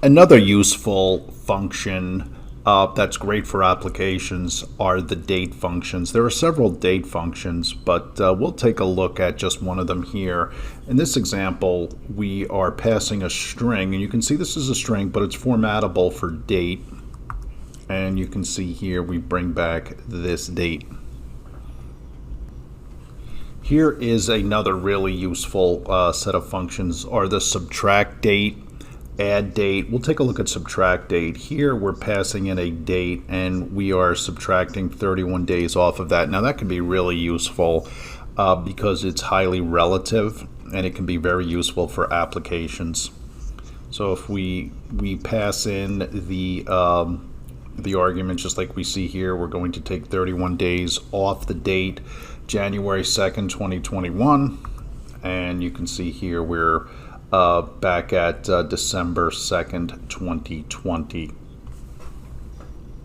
Another useful function that's great for applications are the date functions. There are several date functions, but we'll take a look at just one of them here. In this example, we are passing a string, and you can see this is a string, but it's formatable for date. And you can see here we bring back this date. Here is another really useful set of functions are the subtract date, add date. We'll take a look at subtract date. Here we're passing in a date and we are subtracting 31 days off of that. Now that can be really useful because it's highly relative and it can be very useful for applications. So if we pass in the argument just like we see here, we're going to take 31 days off the date January 2nd, 2021, and you can see here we're back at December 2nd, 2020.